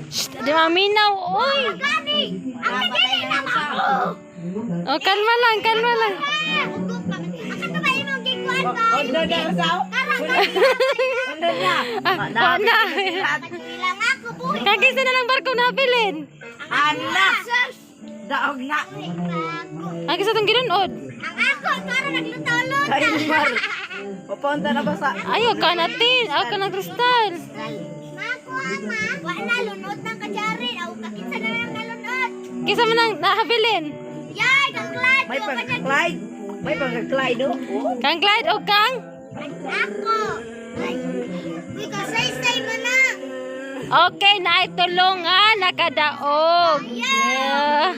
Shh, di maminaw, oy. Oh, kalma lang, kalma lang. Order na sao? Order na. Wala. Kagisa na lang barko na pilin. Anak. Daog na. Kagisa itong ginunod. Ang ako, para naglutolot. Kainmar. Papunta na ba sa... Ayaw ka natin. Ayaw ka ng kristal. Mako, ama. Wala, lunod ng kadyari. Ako, kakinsa na lang nalunod. Kisa mo nang nahabilin. Yay, kang Clyde. May pag-Clyde. May pag-Clyde, oh. Kang Clyde o kang? Ako. Ay, uy, kasay-say mo na. Okay, naitulong nga. Nakadaog. Yeah.